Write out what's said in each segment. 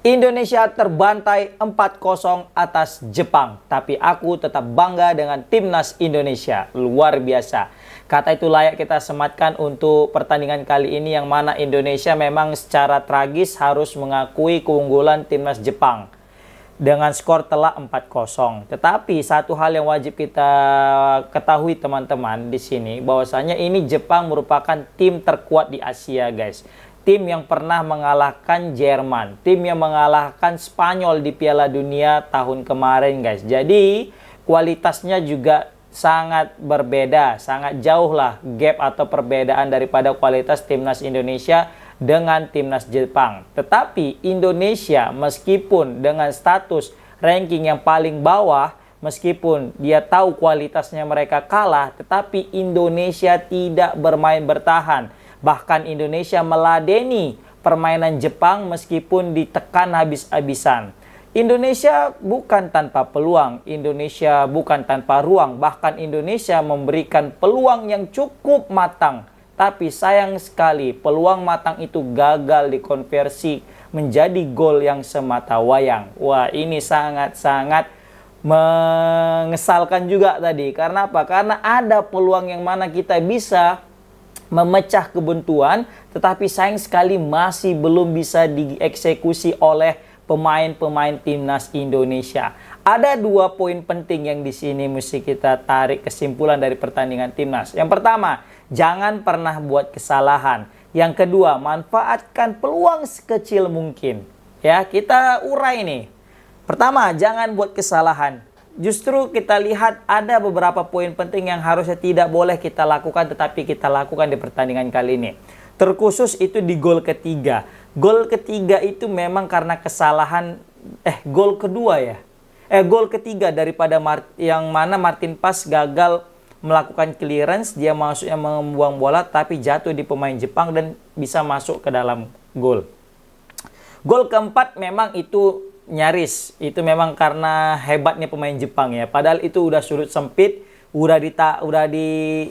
Indonesia terbantai 4-0 atas Jepang. Tapi aku tetap bangga dengan timnas Indonesia. Luar biasa. Kata itu layak kita sematkan untuk pertandingan kali ini, yang mana Indonesia memang secara tragis harus mengakui keunggulan timnas Jepang dengan skor telak 4-0. Tetapi satu hal yang wajib kita ketahui teman-teman di sini, bahwasanya ini Jepang merupakan tim terkuat di Asia, guys. Tim yang pernah mengalahkan Jerman, tim yang mengalahkan Spanyol di Piala Dunia tahun kemarin, guys. Jadi kualitasnya juga sangat berbeda, sangat jauh lah gap atau perbedaan daripada kualitas timnas Indonesia dengan timnas Jepang. Tetapi Indonesia meskipun dengan status ranking yang paling bawah, meskipun dia tahu kualitasnya mereka kalah, tetapi Indonesia tidak bermain bertahan. Bahkan Indonesia meladeni permainan Jepang meskipun ditekan habis-habisan. Indonesia bukan tanpa peluang, Indonesia bukan tanpa ruang, bahkan Indonesia memberikan peluang yang cukup matang. Tapi sayang sekali peluang matang itu gagal dikonversi menjadi gol yang semata wayang. Wah, ini sangat-sangat mengesalkan juga tadi. Karena apa? Karena ada peluang yang mana kita bisa memecah kebuntuan, tetapi sayang sekali masih belum bisa dieksekusi oleh pemain-pemain timnas Indonesia. Ada 2 poin penting yang di sini mesti kita tarik kesimpulan dari pertandingan timnas. Yang pertama, jangan pernah buat kesalahan. Yang kedua, manfaatkan peluang sekecil mungkin. Ya, kita urai nih. Pertama, jangan buat kesalahan. Justru kita lihat ada beberapa poin penting yang harusnya tidak boleh kita lakukan, tetapi kita lakukan di pertandingan kali ini. Terkhusus itu di gol ketiga. Gol ketiga itu memang karena kesalahan, gol kedua ya. Gol ketiga daripada yang mana Martin Paes gagal melakukan clearance, dia maksudnya membuang bola tapi jatuh di pemain Jepang dan bisa masuk ke dalam gol. Gol keempat memang itu nyaris, itu memang karena hebatnya pemain Jepang ya. Padahal itu udah sudut sempit, udah di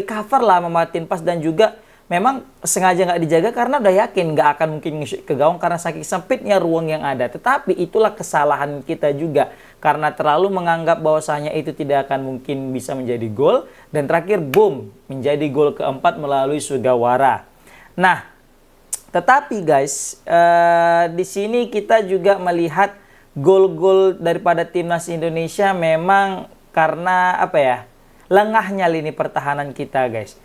cover lah sama Martin Paes, dan juga memang sengaja nggak dijaga karena udah yakin nggak akan mungkin nge-shoot ke gawang karena saking sempitnya ruang yang ada. Tetapi itulah kesalahan kita juga karena terlalu menganggap bahwasanya itu tidak akan mungkin bisa menjadi gol, dan terakhir boom menjadi gol keempat melalui Sugawara. Nah, tetapi guys, di sini kita juga melihat gol-gol daripada timnas Indonesia memang karena apa ya? Lengahnya lini pertahanan kita, guys.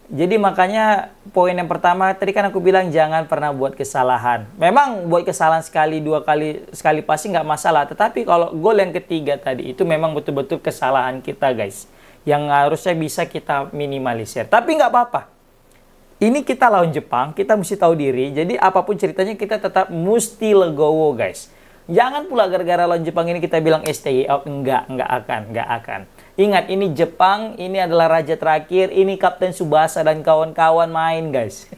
Jadi makanya poin yang pertama tadi kan aku bilang jangan pernah buat kesalahan. Memang buat kesalahan sekali, 2 kali, sekali pasti nggak masalah. Tetapi kalau gol yang ketiga tadi itu memang betul-betul kesalahan kita, guys, yang harusnya bisa kita minimalisir. Tapi nggak apa-apa. Ini kita lawan Jepang, kita mesti tahu diri. Jadi apapun ceritanya kita tetap mesti legowo, guys. Jangan pula gara-gara lawan Jepang ini kita bilang stay out. Enggak akan. Ingat, ini Jepang, ini adalah raja terakhir, ini Kapten Tsubasa dan kawan-kawan main, guys.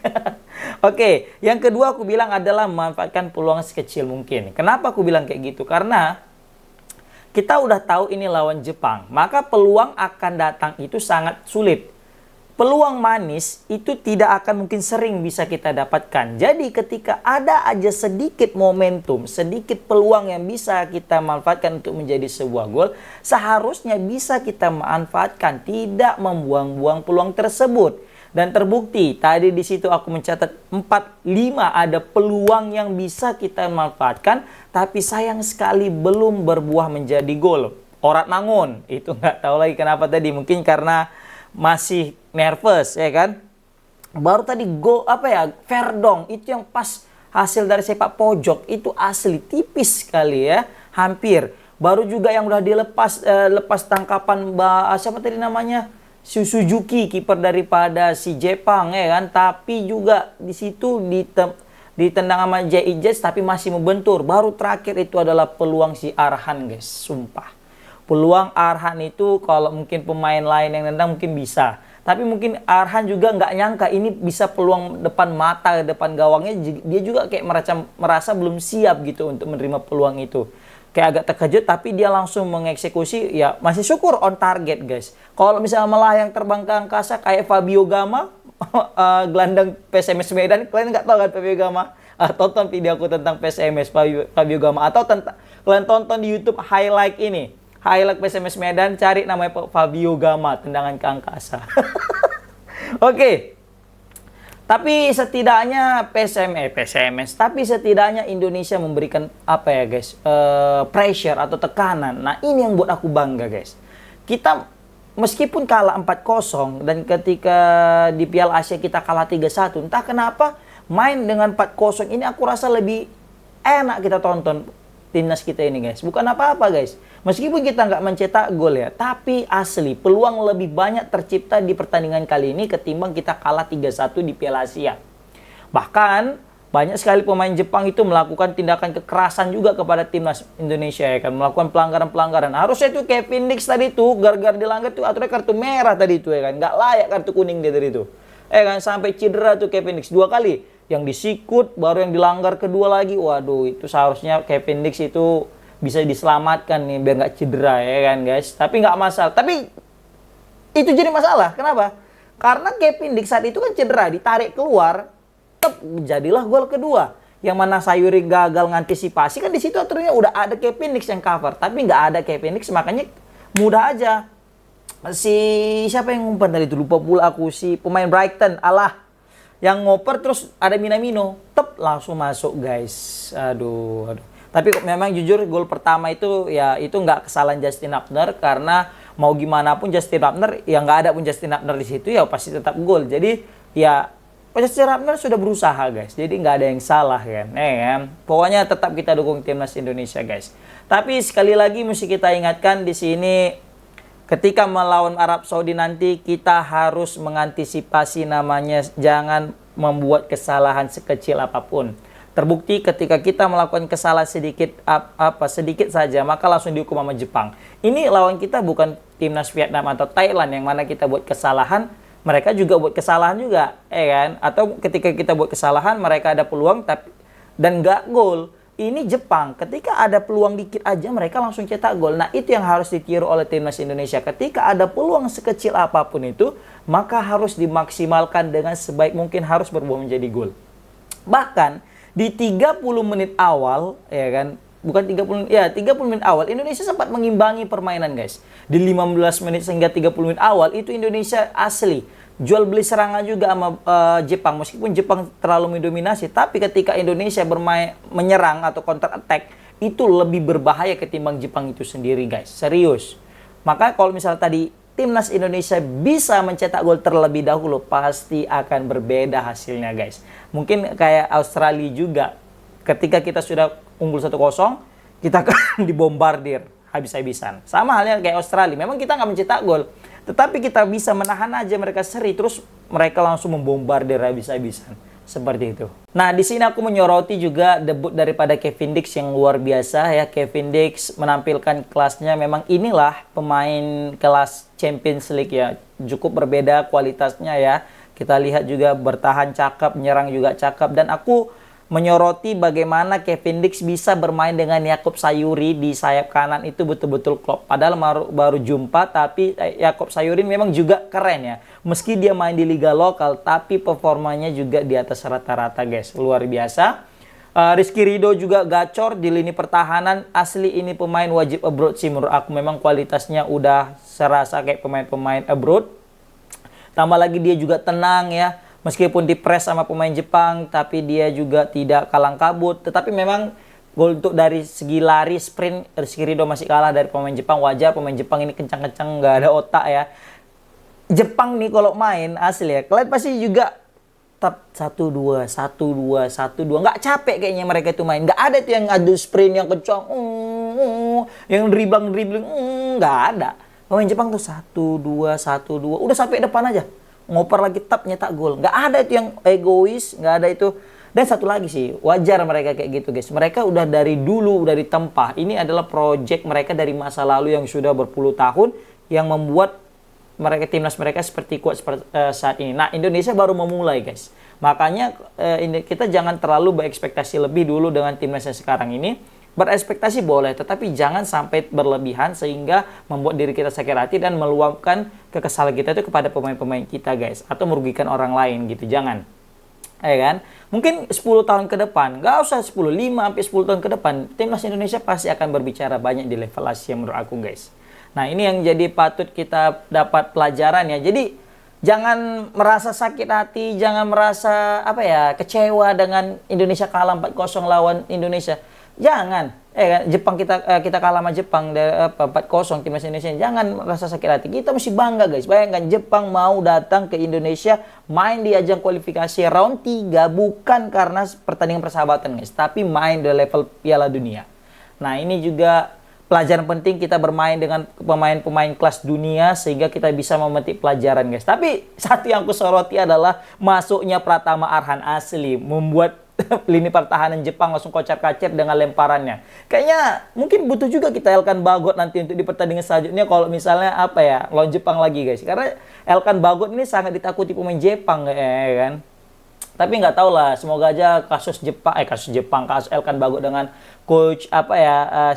Oke, yang kedua aku bilang adalah manfaatkan peluang sekecil mungkin. Kenapa aku bilang kayak gitu? Karena kita udah tahu ini lawan Jepang, maka peluang akan datang itu sangat sulit. Peluang manis itu tidak akan mungkin sering bisa kita dapatkan. Jadi ketika ada aja sedikit momentum, sedikit peluang yang bisa kita manfaatkan untuk menjadi sebuah gol, seharusnya bisa kita manfaatkan, tidak membuang-buang peluang tersebut. Dan terbukti, tadi di situ aku mencatat 4-5 ada peluang yang bisa kita manfaatkan, tapi sayang sekali belum berbuah menjadi gol. Orat Mangun, itu nggak tahu lagi kenapa tadi, mungkin karena masih nervous ya kan. Baru tadi gol Verdong itu yang pas hasil dari sepak pojok itu asli tipis sekali ya, hampir. Baru juga yang udah dilepas lepas tangkapan siapa tadi namanya, Suzuki, kiper daripada si Jepang ya kan, tapi juga di situ ditendang sama J.I.J. tapi masih membentur. Baru terakhir itu adalah peluang si Arhan, guys, sumpah. Peluang Arhan itu kalau mungkin pemain lain yang nendang mungkin bisa. Tapi mungkin Arhan juga nggak nyangka ini bisa peluang depan mata, depan gawangnya. Dia juga kayak merasa belum siap gitu untuk menerima peluang itu. Kayak agak terkejut, tapi dia langsung mengeksekusi. Ya masih syukur on target, guys. Kalau misalnya malah yang terbang ke angkasa kayak Fabio Gama, gelandang PSMS Medan, kalian nggak tahu kan Fabio Gama? tonton video aku tentang PSMS Fabio Gama, atau kalian tonton di YouTube highlight ini, highlight PSMS Medan, cari namanya Fabio Gama, tendangan ke angkasa. Oke. Tapi setidaknya PSMS, tapi setidaknya Indonesia memberikan apa ya guys, pressure atau tekanan. Nah ini yang buat aku bangga guys. Kita meskipun kalah 4-0 dan ketika di Piala Asia kita kalah 3-1, entah kenapa main dengan 4-0 ini aku rasa lebih enak kita tonton timnas kita ini guys. Bukan apa-apa guys. Meskipun kita nggak mencetak gol ya, tapi asli peluang lebih banyak tercipta di pertandingan kali ini ketimbang kita kalah 3-1 di Piala Asia. Bahkan banyak sekali pemain Jepang itu melakukan tindakan kekerasan juga kepada timnas Indonesia ya kan, melakukan pelanggaran-pelanggaran. Harusnya itu Kevin Dix tadi tuh gara-gara dilanggar tuh aturannya kartu merah tadi itu ya kan, nggak layak kartu kuning dia tadi itu. Kan sampai cedera tuh Kevin Dix 2 kali, yang disikut baru yang dilanggar kedua lagi. Waduh, itu seharusnya Kevin Dix itu bisa diselamatkan nih biar nggak cedera ya kan guys. Tapi nggak masalah. Tapi itu jadi masalah. Kenapa? Karena Kevin Dix saat itu kan cedera, ditarik keluar, jadilah gol kedua. Yang mana Sayuri gagal ngantisipasi, kan di situ aturannya udah ada Kevin Dix yang cover, tapi nggak ada Kevin Dix, makanya mudah aja. Si siapa yang ngumpan tadi itu, lupa pula aku, si pemain Brighton, yang ngoper terus ada Minamino, langsung masuk guys. Aduh. Tapi memang jujur gol pertama itu ya itu nggak kesalahan Justin Hubner, karena mau gimana pun Justin Hubner, ya nggak ada pun Justin Hubner di situ ya pasti tetap gol. Jadi ya Justin Hubner sudah berusaha guys, jadi nggak ada yang salah kan. Pokoknya tetap kita dukung timnas Indonesia guys. Tapi sekali lagi mesti kita ingatkan di sini, ketika melawan Arab Saudi nanti kita harus mengantisipasi namanya jangan membuat kesalahan sekecil apapun. Terbukti ketika kita melakukan kesalahan sedikit saja, maka langsung dihukum sama Jepang. Ini lawan kita bukan timnas Vietnam atau Thailand yang mana kita buat kesalahan, mereka juga buat kesalahan juga, kan? Atau ketika kita buat kesalahan, mereka ada peluang dan nggak gol. Ini Jepang, ketika ada peluang dikit aja mereka langsung cetak gol. Nah itu yang harus ditiru oleh timnas Indonesia. Ketika ada peluang sekecil apapun itu, maka harus dimaksimalkan dengan sebaik mungkin, harus berubah menjadi gol. Bahkan di 30 menit awal, ya kan, bukan 30 menit awal, Indonesia sempat mengimbangi permainan guys. Di 15 menit hingga 30 menit awal, itu Indonesia asli jual beli serangan juga sama Jepang. Meskipun Jepang terlalu mendominasi, tapi ketika Indonesia menyerang atau counter attack, itu lebih berbahaya ketimbang Jepang itu sendiri guys. Serius. Maka kalau misalnya tadi timnas Indonesia bisa mencetak gol terlebih dahulu, pasti akan berbeda hasilnya guys. Mungkin kayak Australia juga, ketika kita sudah unggul 1-0, kita akan dibombardir habis-habisan. Sama halnya kayak Australia, memang kita nggak mencetak gol, tetapi kita bisa menahan aja mereka seri, terus mereka langsung membombardir habis-habisan. Seperti itu. Nah, di sini aku menyoroti juga debut daripada Kevin Dix yang luar biasa ya. Kevin Dix menampilkan kelasnya, memang inilah pemain kelas Champions League ya. Cukup berbeda kualitasnya ya. Kita lihat juga bertahan cakep, menyerang juga cakep, dan aku menyoroti bagaimana Kevin Dix bisa bermain dengan Jakub Sayuri di sayap kanan, itu betul-betul klop. Padahal baru jumpa, tapi Jakub Sayuri memang juga keren ya. Meski dia main di liga lokal, tapi performanya juga di atas rata-rata guys. Luar biasa. Rizky Ridho juga gacor di lini pertahanan. Asli ini pemain wajib abroad sih menurut aku. Memang kualitasnya udah serasa kayak pemain-pemain abroad. Tambah lagi dia juga tenang ya. Meskipun dipres sama pemain Jepang, tapi dia juga tidak kalang kabut. Tetapi memang gol untuk dari segi lari, sprint, Rizky Ridho masih kalah dari pemain Jepang. Wajar, pemain Jepang ini kencang-kencang, nggak ada otak ya. Jepang nih kalau main asli ya, kalian pasti juga tap 1-2, 1-2, 1-2. Nggak capek kayaknya mereka itu main. Nggak ada tuh yang adu sprint yang kencang, yang dribbling, nggak ada. Pemain Jepang tuh 1-2, 1-2. Udah sampai depan aja. Ngoper lagi tap nyetak gol. Nggak ada itu yang egois, nggak ada itu. Dan satu lagi sih, wajar mereka kayak gitu guys. Mereka udah dari dulu, udah ditempah. Ini adalah project mereka dari masa lalu yang sudah berpuluh tahun, yang membuat mereka, timnas mereka seperti kuat seperti saat ini. Nah, Indonesia baru memulai guys. Makanya kita jangan terlalu berekspektasi lebih dulu dengan timnas yang sekarang ini. Berekspektasi boleh, tetapi jangan sampai berlebihan sehingga membuat diri kita sakit hati dan meluapkan kekesalan kita itu kepada pemain-pemain kita guys, atau merugikan orang lain gitu. Jangan. Ya kan? Mungkin 10 tahun ke depan, nggak usah 10, 5 sampai 10 tahun ke depan, timnas Indonesia pasti akan berbicara banyak di level Asia menurut aku, guys. Nah, ini yang jadi patut kita dapat pelajaran ya. Jadi jangan merasa sakit hati, jangan merasa kecewa dengan Indonesia kalah 4-0 lawan Indonesia. Jangan. Kan Jepang kita kalah sama Jepang 4-0 timnas Indonesia. Jangan merasa sakit hati. Kita mesti bangga, guys. Bayangkan Jepang mau datang ke Indonesia main di ajang kualifikasi round 3 bukan karena pertandingan persahabatan, guys, tapi main di level Piala Dunia. Nah, ini juga pelajaran penting kita bermain dengan pemain-pemain kelas dunia sehingga kita bisa memetik pelajaran, guys. Tapi satu yang aku soroti adalah masuknya Pratama Arhan asli membuat lini pertahanan Jepang langsung kocar-kacir dengan lemparannya. Kayaknya mungkin butuh juga kita Elkan Bagot nanti untuk di pertandingan selanjutnya kalau misalnya lawan Jepang lagi, guys. Karena Elkan Bagot ini sangat ditakuti pemain Jepang kan. Tapi nggak tahu lah, semoga aja kasus kasus Elkan Bagot dengan coach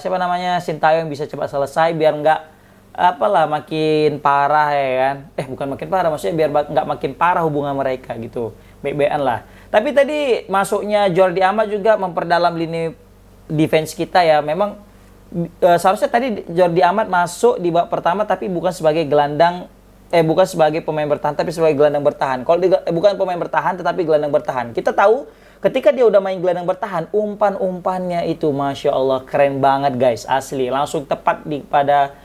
siapa namanya Sintayong bisa cepat selesai biar nggak makin parah ya kan. Bukan makin parah, maksudnya biar nggak makin parah hubungan mereka gitu. Baik-baikan lah. Tapi tadi masuknya Jordi Amat juga memperdalam lini defense kita ya. Memang seharusnya tadi Jordi Amat masuk di babak pertama tapi bukan sebagai bukan sebagai pemain bertahan tapi sebagai gelandang bertahan. Kalau bukan pemain bertahan tetapi gelandang bertahan. Kita tahu ketika dia udah main gelandang bertahan, umpan-umpannya itu Masya Allah keren banget, guys, asli. Langsung tepat pada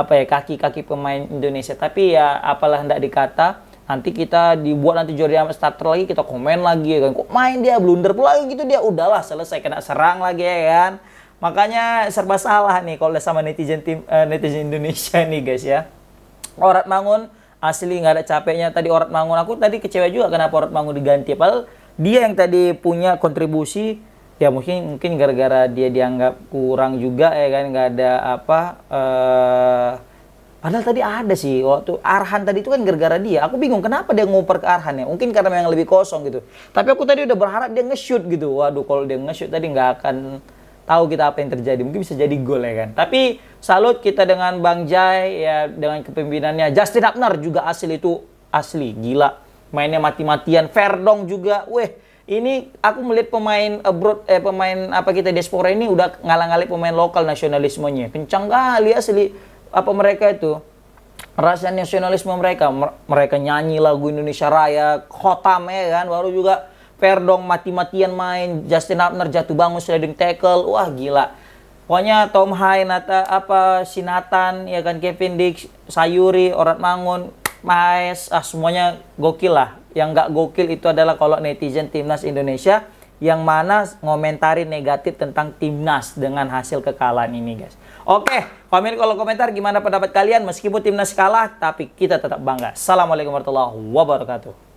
kaki-kaki pemain Indonesia. Tapi ya apalah hendak dikata, nanti kita dibuat nanti Jordi Amat starter lagi, kita komen lagi ya kan, kok main dia blunder pula gitu dia, udahlah selesai kena serang lagi ya kan. Makanya serba salah nih kalau sama netizen Indonesia nih, guys ya. Orat Mangun asli nggak ada capeknya tadi Orat Mangun. Aku tadi kecewa juga kenapa Orat Mangun diganti, padahal dia yang tadi punya kontribusi. Ya mungkin gara-gara dia dianggap kurang juga ya kan, nggak ada padahal tadi ada sih waktu Arhan tadi itu kan gara-gara dia. Aku bingung kenapa dia ngoper ke Arhan ya. Mungkin karena memang lebih kosong gitu. Tapi aku tadi udah berharap dia nge-shoot gitu. Waduh, kalau dia nge-shoot tadi nggak akan tahu kita apa yang terjadi. Mungkin bisa jadi gol ya kan. Tapi salut kita dengan Bang Jai ya, dengan kepemimpinannya. Justin Hapner juga asli gila. Mainnya mati-matian. Verdong juga. Ini aku melihat pemain abroad kita diaspora ini udah ngalang-ngalip pemain lokal nasionalismenya. Kencang kali asli. Mereka itu rasa nasionalisme mereka nyanyi lagu Indonesia Raya, Khotam ya kan, baru juga Verdong mati-matian main, Justin Hapner jatuh bangun sliding tackle, wah gila. Pokoknya Tom Hain Sinatan ya kan, Kevin Dix, Sayuri, Orat Mangun, Maes, semuanya gokil lah. Yang nggak gokil itu adalah kalau netizen timnas Indonesia yang mana ngomentari negatif tentang timnas dengan hasil kekalahan ini, guys. Oke, kalau komentar gimana pendapat kalian, meskipun timnas kalah tapi kita tetap bangga. Assalamualaikum warahmatullahi wabarakatuh.